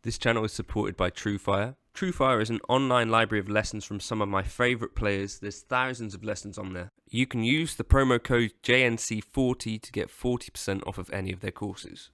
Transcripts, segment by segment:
This channel is supported by TrueFire. TrueFire is an online library of lessons from some of my favourite players. There's thousands of lessons on there. You can use the promo code JNC40 to get 40% off of any of their courses.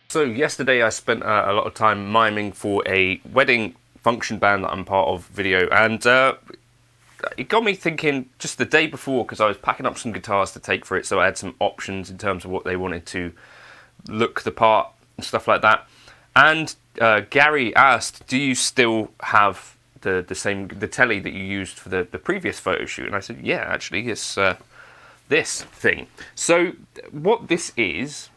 So yesterday I spent a lot of time miming for a wedding function band that I'm part of video, and it got me thinking just the day before, because I was packing up some guitars to take for it, so I had some options in terms of what they wanted to look the part and stuff like that. And Gary asked, do you still have the telly that you used for the previous photo shoot? And I said, yeah, actually, it's this thing. So what this is,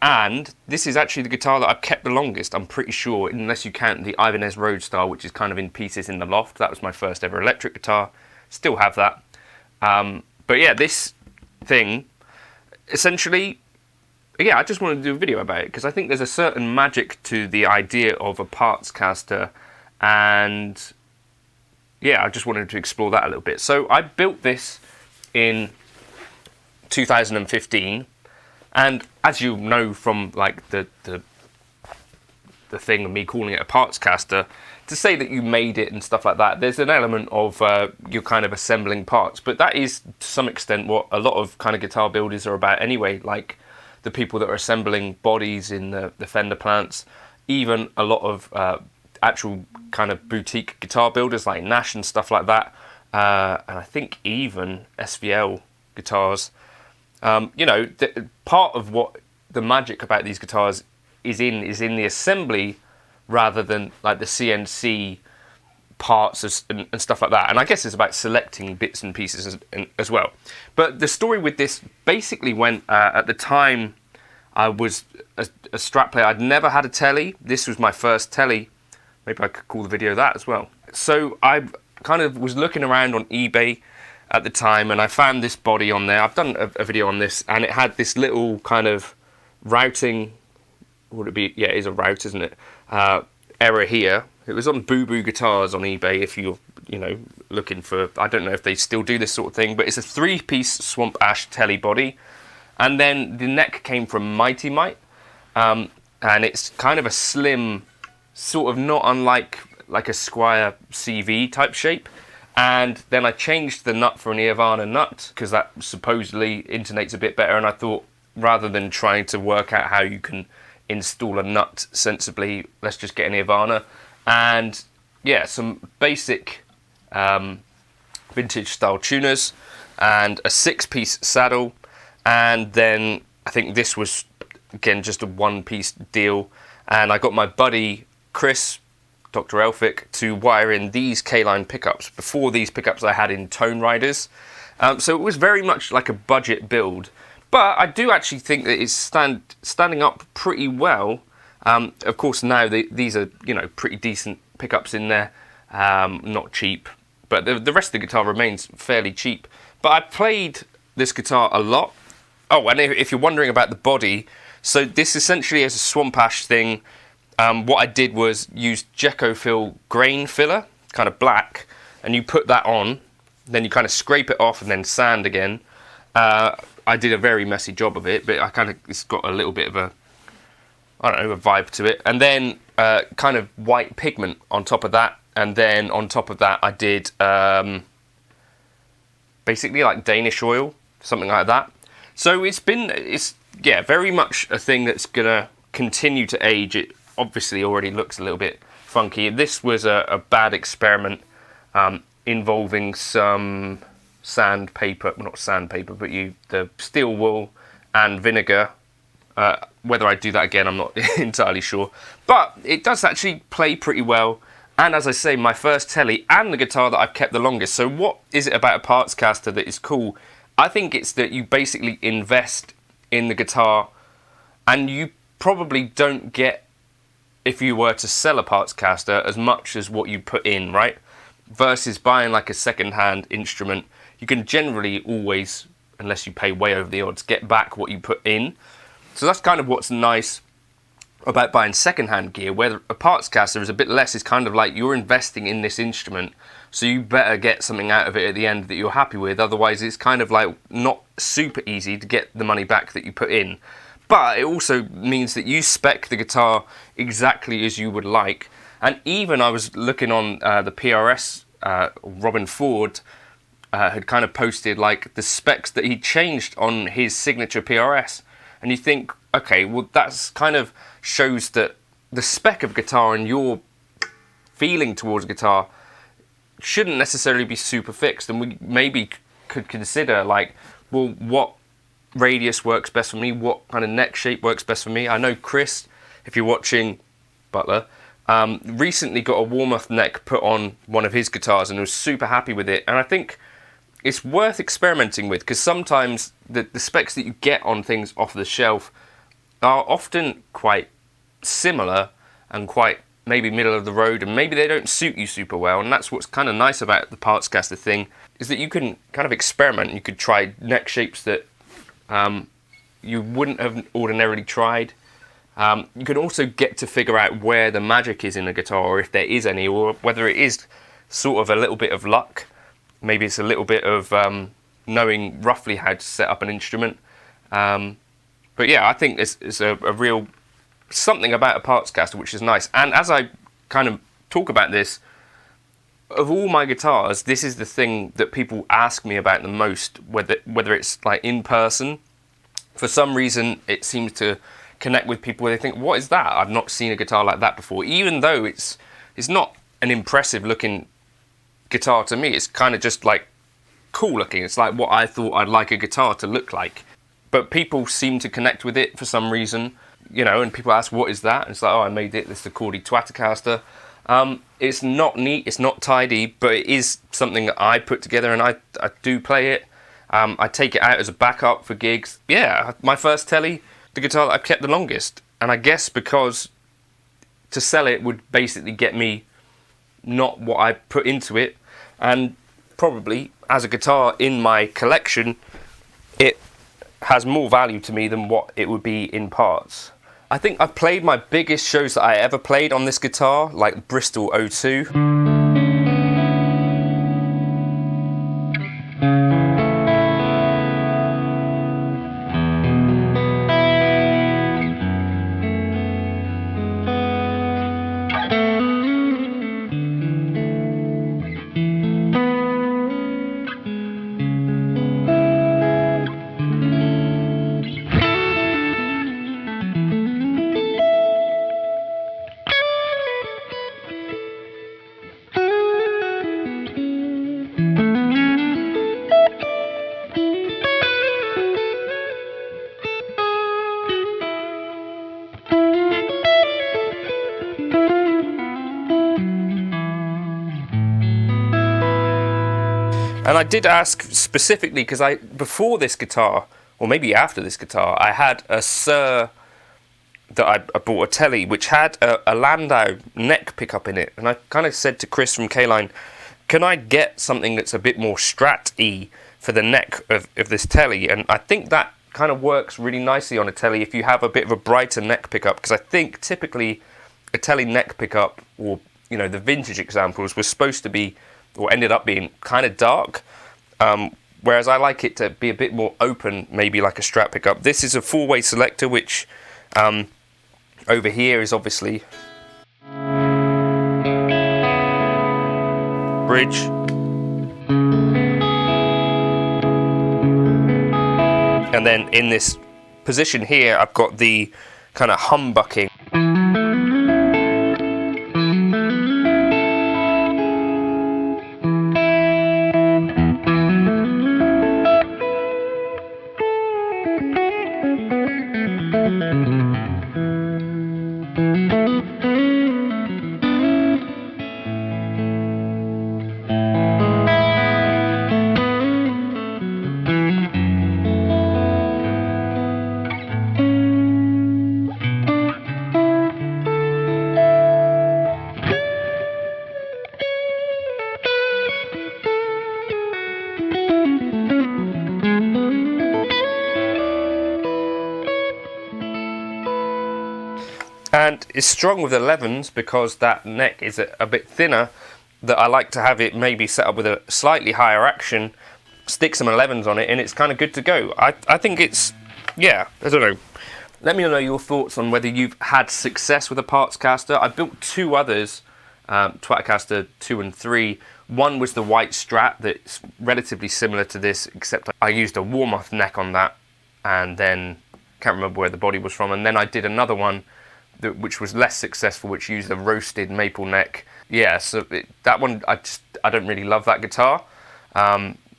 and this is actually the guitar that I've kept the longest, I'm pretty sure, unless you count the Ibanez Roadstar, which is kind of in pieces in the loft. That was my first ever electric guitar. Still have that. But yeah, this thing, essentially, yeah, I just wanted to do a video about it, because I think there's a certain magic to the idea of a parts caster, and yeah, I just wanted to explore that a little bit. So I built this in 2015. And as you know from like the thing of me calling it a parts caster, to say that you made it and stuff like that, there's an element of you're kind of assembling parts. But that is to some extent what a lot of kind of guitar builders are about anyway, like the people that are assembling bodies in the Fender plants, even a lot of actual kind of boutique guitar builders like Nash and stuff like that, and I think even SVL guitars. You know, part of what the magic about these guitars is in the assembly rather than like the CNC parts and stuff like that. And I guess it's about selecting bits and pieces as well. But the story with this basically went, at the time I was a Strat player. I'd never had a telly. This was my first telly. Maybe I could call the video that as well. So I kind of was looking around on eBay at the time, and I found this body on there. I've done a video on this, and it had this little kind of routing, would it be, yeah, it is a route, isn't it, error here. It was on Boo Boo Guitars on eBay, if you're, you know, looking for, I don't know if they still do this sort of thing, but it's a 3-piece Swamp Ash telly body, And then the neck came from Mighty Mite, and it's kind of a slim, sort of not unlike like a Squire CV type shape. And then I changed the nut for an Nirvana nut because that supposedly intonates a bit better, and I thought rather than trying to work out how you can install a nut sensibly, let's just get a Nirvana. And yeah, some basic vintage style tuners and a 6-piece saddle, and then I think this was again just a 1-piece deal, and I got my buddy Chris, Dr. Elphick, to wire in these K-line pickups. Before these pickups I had in Tone Riders, so it was very much like a budget build, but I do actually think that it's standing up pretty well. Of course now these are, you know, pretty decent pickups in there, not cheap, but the rest of the guitar remains fairly cheap. But I played this guitar a lot. Oh, and if you're wondering about the body, so this essentially is a Swamp Ash thing. What I did was use Gecofill grain filler, kind of black, and you put that on, then you kind of scrape it off and then sand again. I did a very messy job of it, but it's got a little bit of a, I don't know, a vibe to it. And then kind of white pigment on top of that, and then on top of that I did basically like Danish oil, something like that. So it's yeah, very much a thing that's gonna continue to age. It obviously already looks a little bit funky. This was a bad experiment involving some sandpaper, well, not sandpaper, but the steel wool and vinegar. Whether I do that again, I'm not entirely sure. But it does actually play pretty well. And as I say, my first telly and the guitar that I've kept the longest. So what is it about a Partscaster that is cool? I think it's that you basically invest in the guitar, and you probably don't get, if you were to sell a Partscaster, as much as what you put in, right? Versus buying like a second-hand instrument, you can generally always, unless you pay way over the odds, get back what you put in. So that's kind of what's nice about buying second-hand gear, where a Partscaster is a bit less. It's kind of like you're investing in this instrument, so you better get something out of it at the end that you're happy with. Otherwise, it's kind of like not super easy to get the money back that you put in. But it also means that you spec the guitar exactly as you would like. And even I was looking on the PRS, Robin Ford had kind of posted like the specs that he changed on his signature PRS. And you think, okay, well that's kind of shows that the spec of guitar and your feeling towards guitar shouldn't necessarily be super fixed. And we maybe could consider like, well, what radius works best for me, what kind of neck shape works best for me. I know Chris, if you're watching, Butler, recently got a Warmoth neck put on one of his guitars and was super happy with it. And I think it's worth experimenting with, because sometimes the specs that you get on things off the shelf are often quite similar and quite maybe middle of the road, and maybe they don't suit you super well. And that's what's kind of nice about the Partscaster thing, is that you can kind of experiment. You could try neck shapes that you wouldn't have ordinarily tried. You can also get to figure out where the magic is in a guitar, or if there is any, or whether it is sort of a little bit of luck. Maybe it's a little bit of knowing roughly how to set up an instrument. But yeah, I think it's a real something about a Partscaster which is nice. And as I kind of talk about this, of all my guitars, this is the thing that people ask me about the most, whether it's like in person. For some reason, it seems to connect with people where they think, what is that? I've not seen a guitar like that before. Even though it's not an impressive looking guitar to me, it's kind of just like cool looking. It's like what I thought I'd like a guitar to look like. But people seem to connect with it for some reason, you know, and people ask, what is that? And it's like, oh, I made it. This is the Cordy Twatocaster. It's not neat, it's not tidy, but it is something that I put together, and I do play it. I take it out as a backup for gigs. Yeah, my first telly, the guitar that I've kept the longest. And I guess because to sell it would basically get me not what I put into it, and probably as a guitar in my collection, it has more value to me than what it would be in parts. I think I've played my biggest shows that I ever played on this guitar, like Bristol O2. And I did ask specifically because before this guitar, or maybe after this guitar, I had a Sir that I bought a telly which had a Landau neck pickup in it, and I kind of said to Chris from K-Line, can I get something that's a bit more Strat-y for the neck of this telly? And I think that kind of works really nicely on a telly if you have a bit of a brighter neck pickup, because I think typically a telly neck pickup, or you know, the vintage examples, was supposed to be, or ended up being, kind of dark, whereas I like it to be a bit more open, maybe like a Strat pickup. This is a 4-way selector, which over here is obviously bridge, and then in this position here I've got the kind of humbucking. And it's strong with 11s because that neck is a bit thinner, that I like to have it maybe set up with a slightly higher action, stick some 11s on it, and it's kind of good to go. I think it's, yeah, I don't know. Let me know your thoughts on whether you've had success with a parts caster. I built 2 others, Twatocaster 2 and 3. One was the white Strat that's relatively similar to this, except I used a Warmoth neck on that, and then, can't remember where the body was from, and then I did another one which was less successful, which used a roasted maple neck. Yeah, so that one, I don't really love that guitar.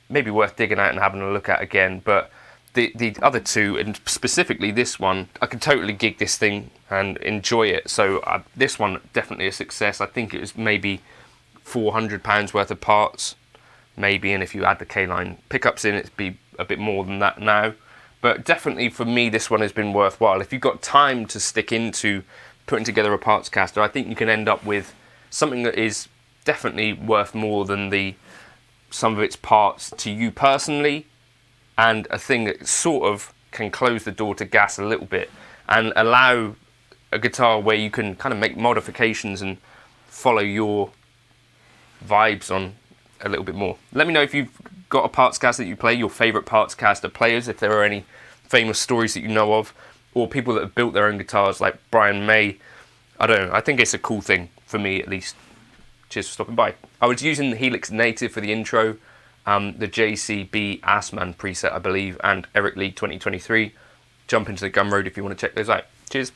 Maybe worth digging out and having a look at again, but the other 2, and specifically this one, I could totally gig this thing and enjoy it. So this one, definitely a success. I think it was maybe £400 worth of parts, maybe, and if you add the K-Line pickups in, it'd be a bit more than that now. But definitely for me, this one has been worthwhile. If you've got time to stick into putting together a parts caster, I think you can end up with something that is definitely worth more than the sum of its parts to you personally, and a thing that sort of can close the door to gas a little bit and allow a guitar where you can kind of make modifications and follow your vibes on a little bit more. Let me know if you've got a parts caster that you play, your favourite parts caster players, if there are any famous stories that you know of, or people that have built their own guitars like Brian May. I don't know, I think it's a cool thing, for me at least. Cheers for stopping by. I was using the Helix Native for the intro, the JCB Assman preset I believe, and Eric Lee 2023. Jump into the Gumroad if you want to check those out. Cheers.